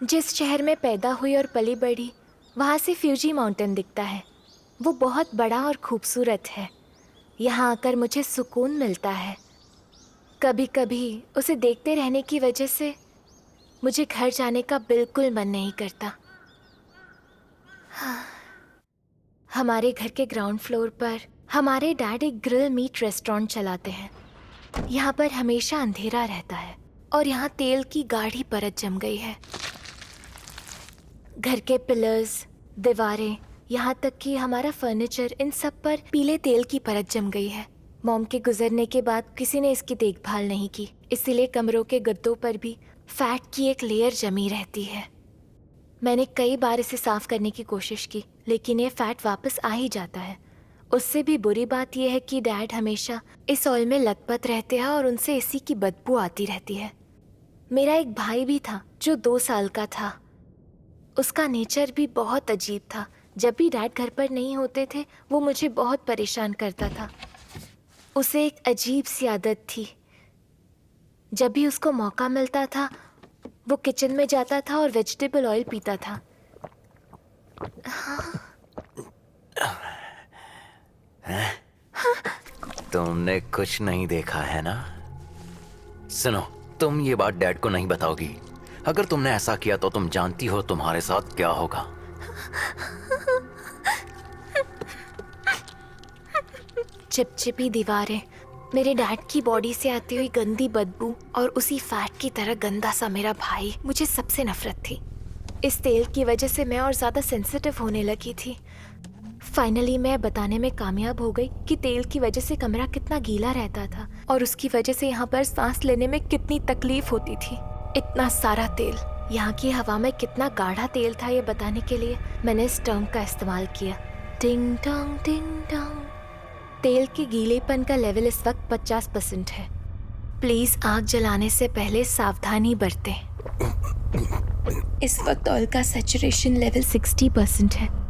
जिस शहर में पैदा हुई और पली बढ़ी, वहाँ से फ्यूजी माउंटेन दिखता है। वो बहुत बड़ा और खूबसूरत है। यहाँ आकर मुझे सुकून मिलता है। कभी कभी उसे देखते रहने की वजह से मुझे घर जाने का बिल्कुल मन नहीं करता। हमारे घर के ग्राउंड फ्लोर पर हमारे डैड एक ग्रिल मीट रेस्टोरेंट चलाते हैं। यहाँ पर हमेशा अंधेरा रहता है और यहाँ तेल की गाढ़ी परत जम गई है। घर के पिलर्स, दीवारें, यहाँ तक कि हमारा फर्नीचर, इन सब पर पीले तेल की परत जम गई है। मॉम के गुजरने के बाद किसी ने इसकी देखभाल नहीं की, इसीलिए कमरों के गद्दों पर भी फैट की एक लेयर जमी रहती है। मैंने कई बार इसे साफ करने की कोशिश की, लेकिन ये फैट वापस आ ही जाता है। उससे भी बुरी बात यह है कि डैड हमेशा इस ऑयल में लथपथ रहते हैं और उनसे इसी की बदबू आती रहती है। मेरा एक भाई भी था जो 2 साल का था। उसका नेचर भी बहुत अजीब था। जब भी डैड घर पर नहीं होते थे, वो मुझे बहुत परेशान करता था। उसे एक अजीब सी आदत थी। जब भी उसको मौका मिलता था, वो किचन में जाता था और वेजिटेबल ऑयल पीता था। तुमने कुछ नहीं देखा है ना? सुनो, तुम ये बात डैड को नहीं बताओगी। अगर तुमने ऐसा किया तो तुम जानती हो तुम्हारे साथ क्या होगा। चिपचिपी दीवारें, मेरे डैड की बॉडी से आती हुई गंदी बदबू और उसी फैट की तरह गंदा सा मेरा भाई, मुझे सबसे नफरत थी। इस तेल की वजह से मैं और ज्यादा सेंसिटिव होने लगी थी। फाइनली मैं बताने में कामयाब हो गई कि तेल की वजह से कमरा कितना गीला रहता था और उसकी वजह से यहाँ पर सांस लेने में कितनी तकलीफ होती थी। इतना सारा तेल, यहाँ की हवा में कितना गाढ़ा तेल था, ये बताने के लिए मैंने इस टर्म का इस्तेमाल किया। टिंग टोंग टिंग टोंग। तेल के गीलेपन का लेवल इस वक्त 50% है। प्लीज आग जलाने से पहले सावधानी बरतें। इस वक्त ऑयल का सैचुरेशन लेवल 60% है।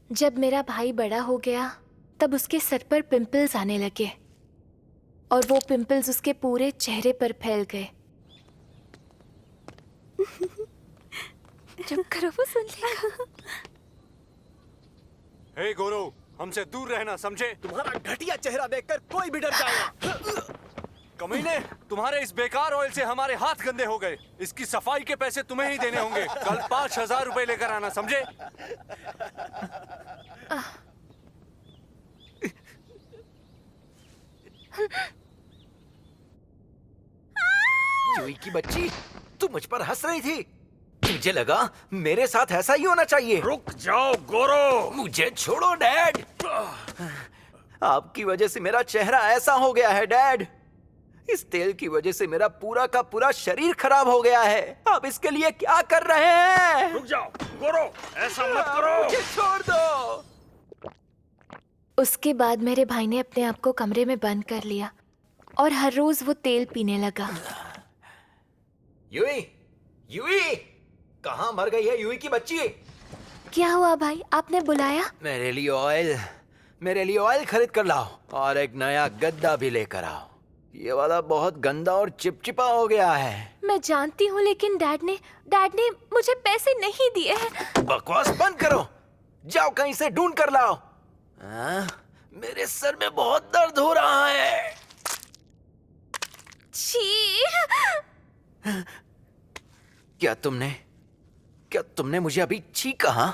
जब मेरा भाई बड़ा हो गया, तब उसके सर पर पिंपल्स आने लगे और वो पिंपल्स उसके पूरे चेहरे पर फैल गए। चुप करो, वो सुन लेगा। हे गौरव, हमसे दूर रहना, समझे? तुम्हारा घटिया चेहरा देखकर कोई भी डर जाएगा। कमीने, तुम्हारे इस बेकार ऑयल से हमारे हाथ गंदे हो गए। इसकी सफाई के पैसे तुम्हें ही देने होंगे। कल 5000 रुपए लेकर आना, समझे? चूई की बच्ची, तू मुझ पर हंस रही थी। मुझे लगा मेरे साथ ऐसा ही होना चाहिए। रुक जाओ गौरव। मुझे छोड़ो डैड। आपकी वजह से मेरा चेहरा ऐसा हो गया है डैड। इस तेल की वजह से मेरा पूरा का पूरा शरीर खराब हो गया है। आप इसके लिए क्या कर रहे हैं? रुक जाओ गौरव, ऐसा मत करो। मुझे छोड़ दो। उसके बाद मेरे भाई ने अपने आप को कमरे में बंद कर लिया और हर रोज वो तेल पीने लगा। यूई, यूई, कहाँ मर गई है यूई की बच्ची? क्या हुआ भाई, आपने बुलाया? मेरे लिए ऑयल खरीद कर लाओ और एक नया गद्दा भी लेकर आओ। ये वाला बहुत गंदा और चिपचिपा हो गया है। मैं जानती हूँ, लेकिन डैड ने मुझे पैसे नहीं दिए हैं। बकवास बंद करो, जाओ कहीं से ढूंढ कर लाओ। मेरे सर में बहुत दर्द हो रहा है। छी! क्या तुमने मुझे अभी छी कहा?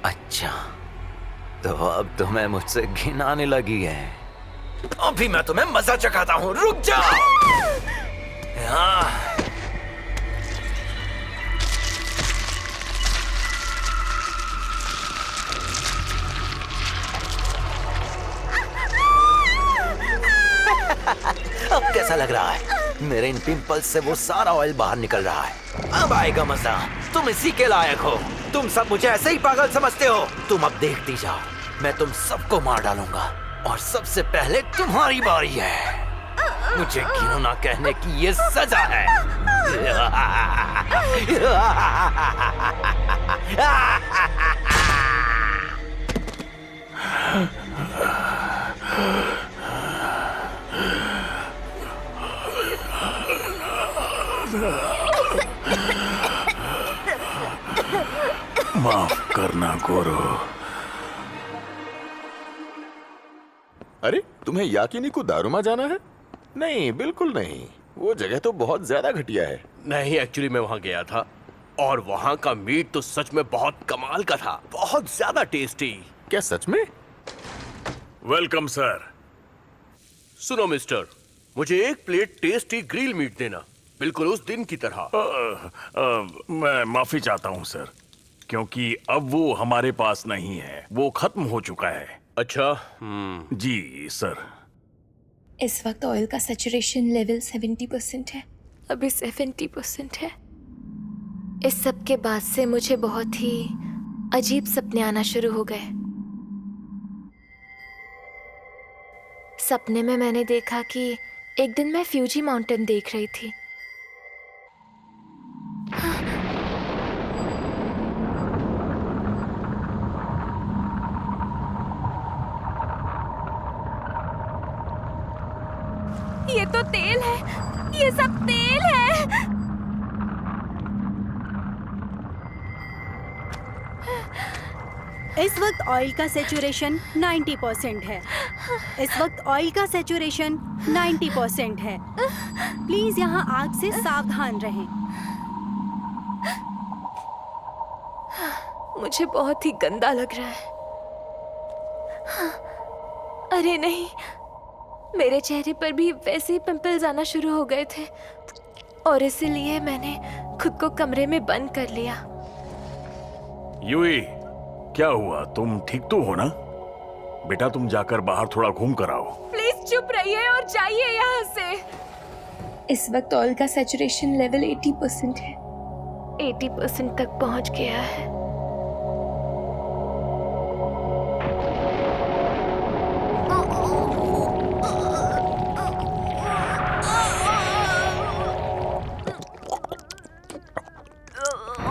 अच्छा, तो अब तुम्हें मुझसे घिन आने लगी है। अभी मैं तुम्हें मजा चखाता हूँ, रुक जाओ। अब कैसा लग रहा है? मेरे इन पिंपल्स से वो सारा ऑयल बाहर निकल रहा है। अब आएगा मजा, तुम इसी के लायक हो। तुम सब मुझे ऐसे ही पागल समझते हो। तुम अब देखती जाओ, मैं तुम सबको मार डालूंगा और सबसे पहले तुम्हारी बारी है। मुझे घिनौना कहने की ये सजा है। माफ करना गोरो। अरे, तुम्हें याकिनी को दारुमा जाना है? नहीं, बिल्कुल नहीं। वो जगह तो बहुत ज्यादा घटिया है। नहीं, एक्चुअली मैं वहां गया था और वहां का मीट तो सच में बहुत कमाल का था, बहुत ज्यादा टेस्टी। क्या सच में? Welcome sir. सुनो मिस्टर, मुझे एक प्लेट टेस्टी ग्रिल मीट देना, बिल्कुल उस दिन की तरह। मैं माफी चाहता हूँ सर, क्योंकि अब वो हमारे पास नहीं है, वो खत्म हो चुका है। अच्छा। जी सर। इस वक्त ऑयल का सैचुरेशन लेवल 70% है, अभी 70% है। इस सब के बाद से मुझे बहुत ही अजीब सपने आना शुरू हो गए। सपने में मैंने देखा कि एक दिन मैं फ्यूजी माउंटेन देख रही थी। ये तो तेल है, ये सब तेल है। इस वक्त ऑयल का सैचुरेशन 90% है। इस वक्त ऑयल का सैचुरेशन 90% है। प्लीज यहाँ आग से सावधान रहें। मुझे बहुत ही गंदा लग रहा है। अरे नहीं, मेरे चेहरे पर भी वैसे ही पिंपल्स आना शुरू हो गए थे और इसीलिए मैंने खुद को कमरे में बंद कर लिया। यूई, क्या हुआ? तुम ठीक तो हो ना? बेटा, तुम जाकर बाहर थोड़ा घूम कर आओ। प्लीज चुप रहिए और जाइए यहाँ से। इस वक्त ऑयल का सैचुरेशन लेवल 80% है, 80% तक पहुँच गया है।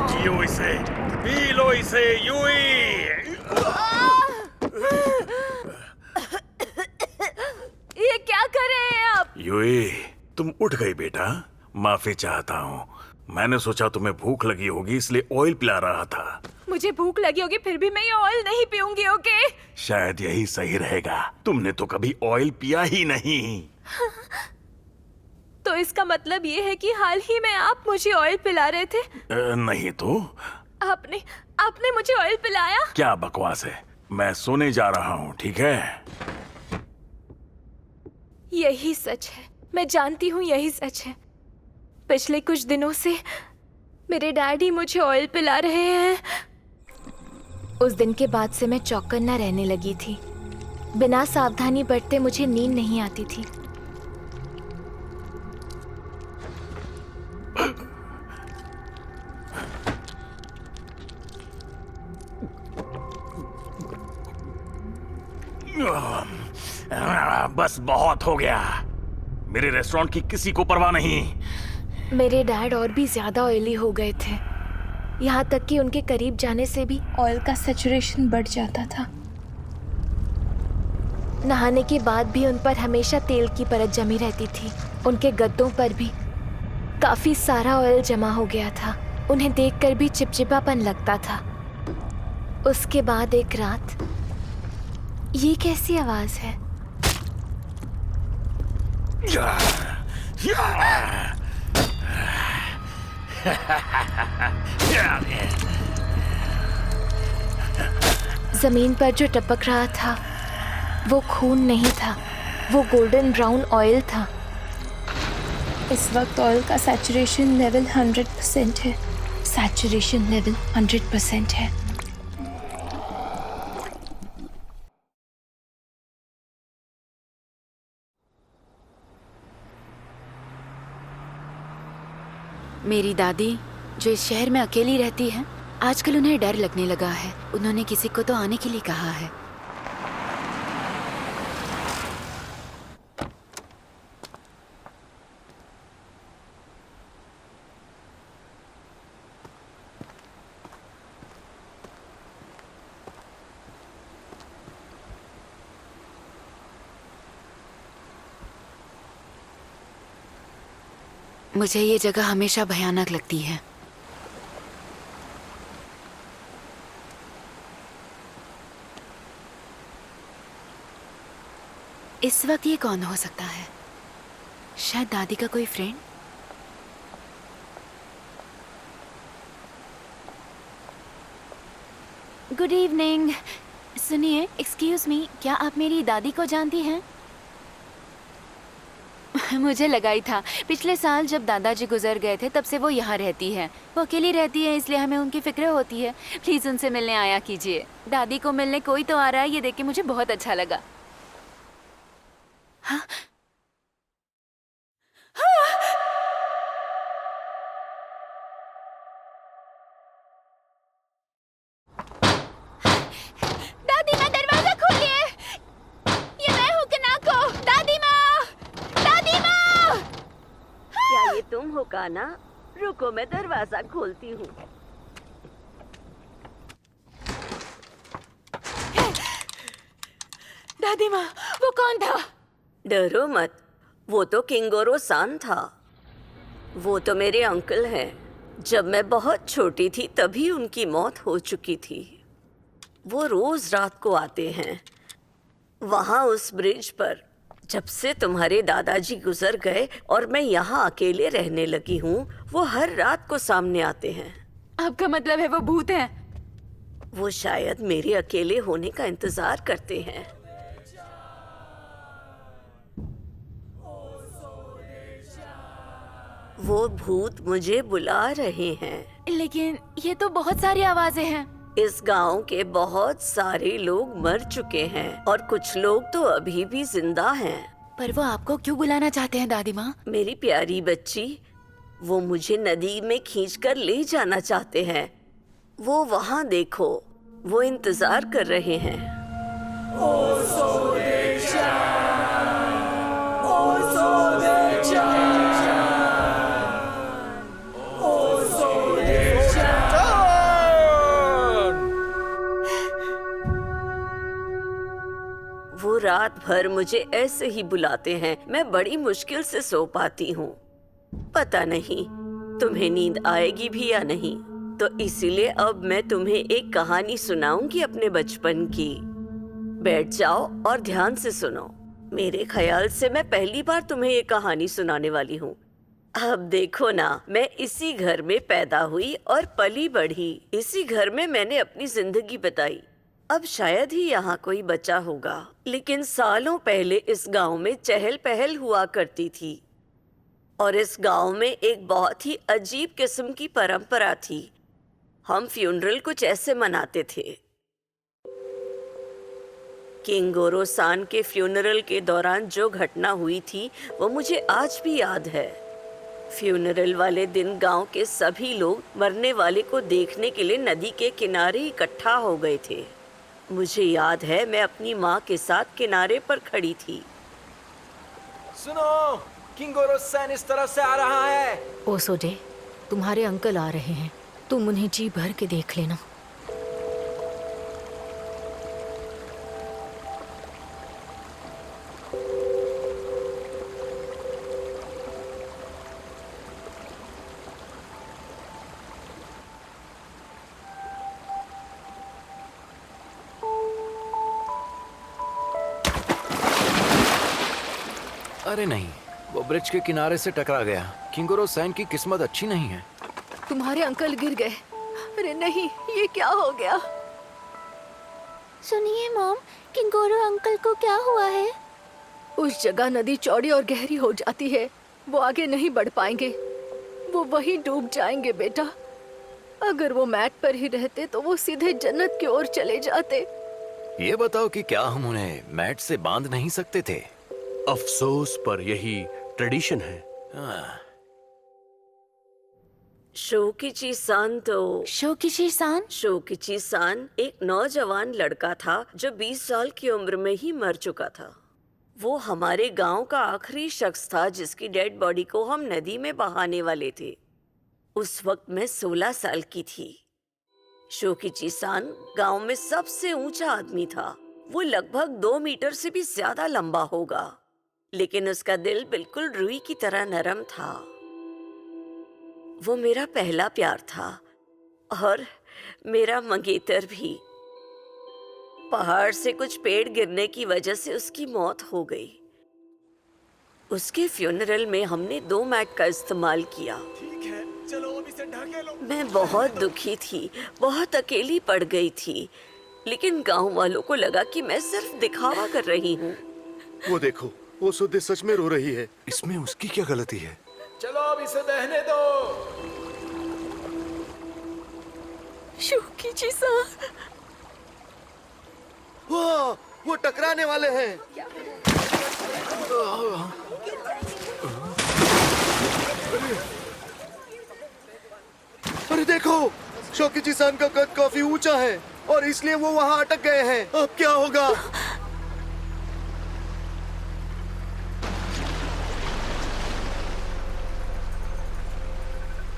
जियो इसे, पी लो इसे यूई। ये क्या कर रहे हैं आप? यूई, तुम उठ गई बेटा। माफी चाहता हूँ, मैंने सोचा तुम्हें भूख लगी होगी इसलिए ऑयल पिला रहा था। मुझे भूख लगी होगी फिर भी मैं ये ऑयल नहीं पीऊंगी, ओके? शायद यही सही रहेगा, तुमने तो कभी ऑयल पिया ही नहीं। तो इसका मतलब ये है कि हाल ही में आप मुझे ऑयल पिला रहे थे? नहीं तो। आपने मुझे ऑयल पिलाया? क्या बकवास है, मैं सोने जा रहा हूँ, ठीक है? यही सच है, मैं जानती हूँ यही सच है। पिछले कुछ दिनों से मेरे डैडी मुझे ऑयल पिला रहे हैं। उस दिन के बाद से मैं चौकन्ना रहने लगी थी। बिना सावधानी बरते मुझे नींद नहीं आती थी। बस बहुत हो गया। मेरे रेस्टोरेंट की किसी को परवाह नहीं। मेरे डैड और भी ज्यादा ऑयली हो गए थे, यहाँ तक कि उनके करीब जाने से भी ऑयल का सैचुरेशन बढ़ जाता था। नहाने के बाद भी उन पर हमेशा तेल की परत जमी रहती थी। उनके गद्दों पर भी काफी सारा ऑयल जमा हो गया था। उन्हें देखकर भी चिपचिपापन लगता था। उसके बाद एक रात, ये कैसी आवाज है? जमीन पर जो टपक रहा था वो खून नहीं था, वो गोल्डन ब्राउन ऑयल था। इस वक्त ऑयल का सैचुरेशन लेवल 100% है। सैचुरेशन लेवल 100% है। मेरी दादी जो इस शहर में अकेली रहती है, आजकल उन्हें डर लगने लगा है। उन्होंने किसी को तो आने के लिए कहा है। मुझे ये जगह हमेशा भयानक लगती है। इस वक्त ये कौन हो सकता है? शायद दादी का कोई फ्रेंड। Good evening. सुनिए, एक्सक्यूज मी, क्या आप मेरी दादी को जानती हैं? मुझे लगा ही था। पिछले साल जब दादाजी गुजर गए थे तब से वो यहाँ रहती है। वो अकेली रहती है, इसलिए हमें उनकी फिक्र होती है। प्लीज़ उनसे मिलने आया कीजिए। दादी को मिलने कोई तो आ रहा है, ये देख के मुझे बहुत अच्छा लगा। हाँ? दादी माँ, दरवाजा खोलिए। ये मैं हूँ कनाको। दादी माँ, दादी माँ। क्या ये तुम हो काना? रुको, मैं दरवाजा खोलती हूँ। दादी माँ, वो कौन था? डरो मत, वो तो किंगोरो सान था। वो तो मेरे अंकल हैं। जब मैं बहुत छोटी थी तभी उनकी मौत हो चुकी थी। वो रोज रात को आते हैं वहाँ उस ब्रिज पर। जब से तुम्हारे दादाजी गुजर गए और मैं यहाँ अकेले रहने लगी हूँ, वो हर रात को सामने आते हैं। आपका मतलब है वो भूत हैं? वो शायद मेरे अकेले होने का इंतजार करते हैं। वो भूत मुझे बुला रहे हैं। लेकिन ये तो बहुत सारी आवाजें हैं। इस गांव के बहुत सारे लोग मर चुके हैं और कुछ लोग तो अभी भी जिंदा हैं। पर वो आपको क्यों बुलाना चाहते हैं दादी माँ? मेरी प्यारी बच्ची, वो मुझे नदी में खींचकर ले जाना चाहते हैं। वो वहाँ देखो, वो इंतजार कर रहे हैं। ओ सोदेशा, ओ सोदेशा, ओ सोदेशा। वो रात भर मुझे ऐसे ही बुलाते हैं। मैं बड़ी मुश्किल से सो पाती हूँ। पता नहीं तुम्हें नींद आएगी भी या नहीं, तो इसीलिए अब मैं तुम्हें एक कहानी सुनाऊंगी अपने बचपन की। बैठ जाओ और ध्यान से सुनो। मेरे ख्याल से मैं पहली बार तुम्हें ये कहानी सुनाने वाली हूँ। अब देखो ना, मैं इसी घर में पैदा हुई और पली बढ़ी। इसी घर में मैंने अपनी जिंदगी बिताई। अब शायद ही यहाँ कोई बचा होगा, लेकिन सालों पहले इस गांव में चहल पहल हुआ करती थी और इस गांव में एक बहुत ही अजीब किस्म की परंपरा थी। हम फ्यूनरल कुछ ऐसे मनाते थे। किंगोरो सान के फ्यूनरल के दौरान जो घटना हुई थी वो मुझे आज भी याद है। फ्यूनरल वाले दिन गांव के सभी लोग मरने वाले को देखने के लिए नदी के किनारे इकट्ठा हो गए थे। मुझे याद है मैं अपनी माँ के साथ किनारे पर खड़ी थी। सुनो, किंगोरो सैन इस तरफ से आ रहा है। ओसोडे, तुम्हारे अंकल आ रहे हैं, तुम उन्हें जी भर के देख लेना। अरे नहीं, वो ब्रिज के किनारे से टकरा गया। किंगोरो सैन की किस्मत अच्छी नहीं है। तुम्हारे अंकल गिर गए। अरे नहीं, ये क्या हो गया? सुनिए मॉम, किंगोरो अंकल को क्या हुआ है? उस जगह नदी चौड़ी और गहरी हो जाती है, वो आगे नहीं बढ़ पाएंगे, वो वहीं डूब जाएंगे बेटा। अगर वो मैट पर ही रहते तो वो सीधे जन्नत की ओर चले जाते। ये बताओ कि क्या हम उन्हें मैट से बांध नहीं सकते थे? अफसोस, पर यही ट्रेडिशन है। शोकिची सान एक नौजवान लड़का था जो 20 साल की उम्र में ही मर चुका था। वो हमारे गांव का आखिरी शख्स था जिसकी डेड बॉडी को हम नदी में बहाने वाले थे। उस वक्त मैं 16 साल की थी। शोकिची सान गांव में सबसे ऊंचा आदमी था। वो लगभग 2 मीटर से भी ज्यादा लंबा होगा, लेकिन उसका दिल बिल्कुल रुई की तरह नरम था। वो मेरा पहला प्यार था और मेरा मंगेतर भी। पहाड़ से कुछ पेड़ गिरने की वजह से उसकी मौत हो गई। उसके फ्यूनरल में हमने 2 मैट का इस्तेमाल किया। ठीक है, चलो अब इसे ढके लो। मैं बहुत दुखी थी, बहुत अकेली पड़ गई थी, लेकिन गांव वालों को लगा कि मैं सिर्फ दिखावा कर रही हूँ। वो देखो, वो सुधे सच में रो रही है। इसमें उसकी क्या गलती है? चलो अब इसे बहने दो। शोकिची सान, वो टकराने वाले हैं। अरे देखो, शोकिची सान का कद काफी ऊंचा है और इसलिए वो वहां अटक गए हैं। अब क्या होगा?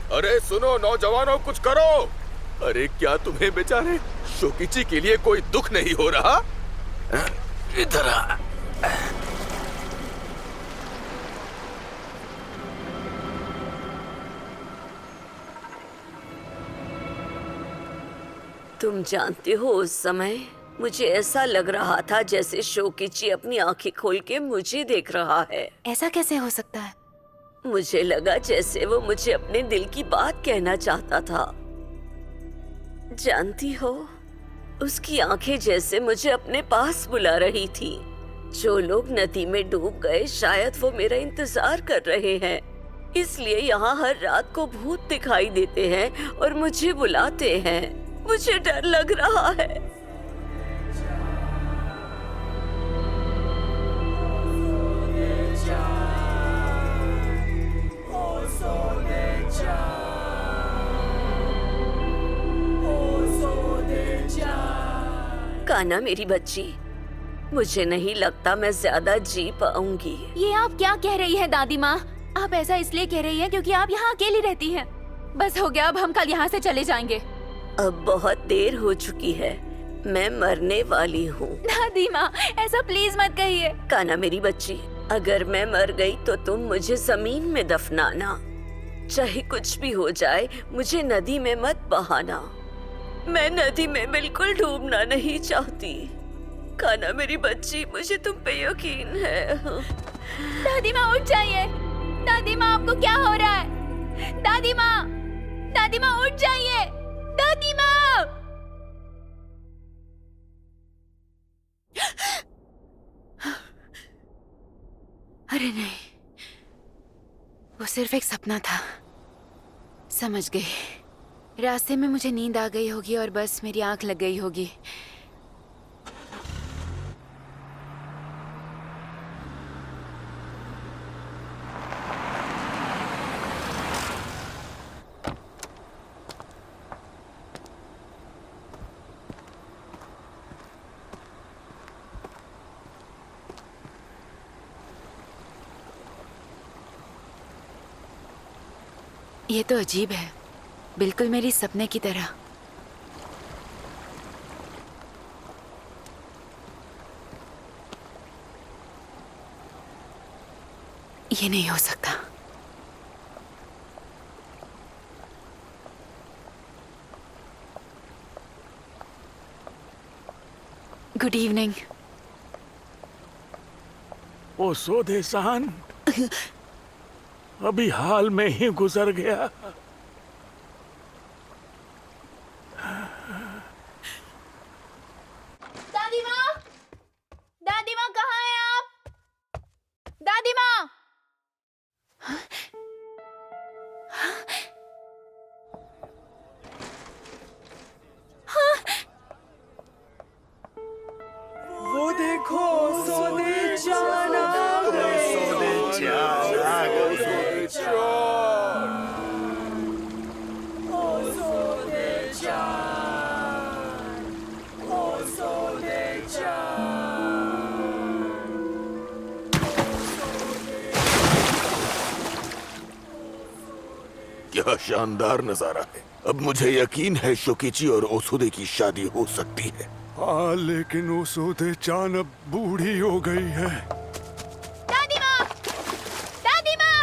अरे सुनो नौजवानों, कुछ करो। अरे क्या तुम्हें बेचारे शोकिची के लिए कोई दुख नहीं हो रहा? इधर आ। तुम जानते हो, उस समय मुझे ऐसा लग रहा था जैसे शोकिची अपनी आंखें खोल के मुझे देख रहा है। ऐसा कैसे हो सकता है? मुझे लगा जैसे वो मुझे अपने दिल की बात कहना चाहता था। जानती हो, उसकी आंखें जैसे मुझे अपने पास बुला रही थी। जो लोग नदी में डूब गए शायद वो मेरा इंतजार कर रहे हैं, इसलिए यहाँ हर रात को भूत दिखाई देते हैं और मुझे बुलाते हैं। मुझे डर लग रहा है। काना मेरी बच्ची, मुझे नहीं लगता मैं ज्यादा जी पाऊंगी। ये आप क्या कह रही है दादी माँ? आप ऐसा इसलिए कह रही हैं क्योंकि आप यहाँ अकेली रहती हैं। बस हो गया, अब हम कल यहाँ से चले जाएंगे। अब बहुत देर हो चुकी है, मैं मरने वाली हूँ। दादी माँ, ऐसा प्लीज मत कहिए। काना मेरी बच्ची, अगर मैं मर गई तो तुम मुझे जमीन में दफनाना। चाहे कुछ भी हो जाए, मुझे नदी में मत बहाना। मैं नदी में बिल्कुल डूबना नहीं चाहती। काना मेरी बच्ची, मुझे तुम पे यकीन है। दादी माँ उठ जाइए। दादी माँ, आपको क्या हो रहा है? दादी माँ उठ जाइए। दादी माँ! अरे नहीं, वो सिर्फ एक सपना था। समझ गई। रास्ते में मुझे नींद आ गई होगी और बस मेरी आंख लग गई होगी। ये तो अजीब है, बिल्कुल मेरी सपने की तरह। ये नहीं हो सकता। Good evening. ओ सोधे-सान अभी हाल में ही गुजर गया। दादी माँ, दादी माँ कहाँ हैं आप? दादी माँ। वो देखो सोने चान आ गए। सोने चान आ गए। सोने चान। ओ सोने चान। ओ सोने चान। क्या शानदार नजारा है। अब मुझे यकीन है शोकिची और ओसुदे की शादी हो सकती है। हाँ, लेकिन ओसुदे चान अब बूढ़ी हो गई है। दादी माँ, दादी माँ।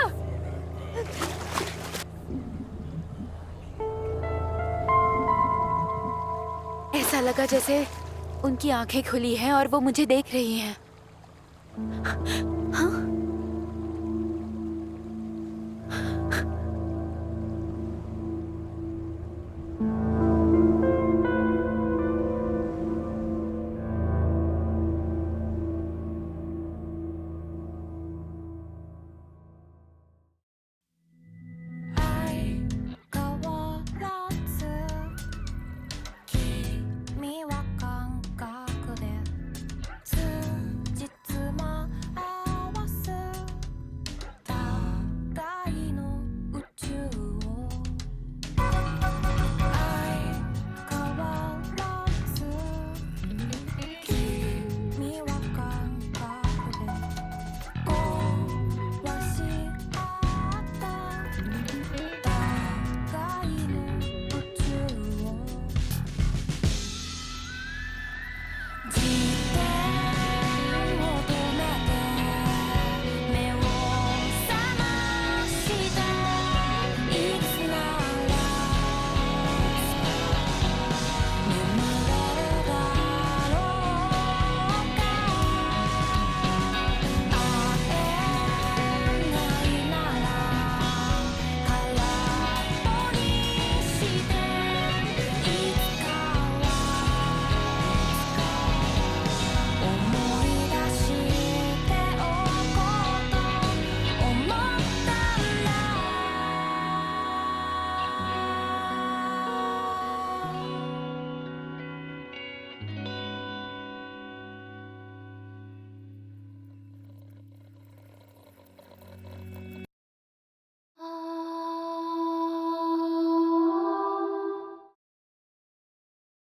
ऐसा लगा जैसे उनकी आंखें खुली हैं और वो मुझे देख रही हैं। हाँ?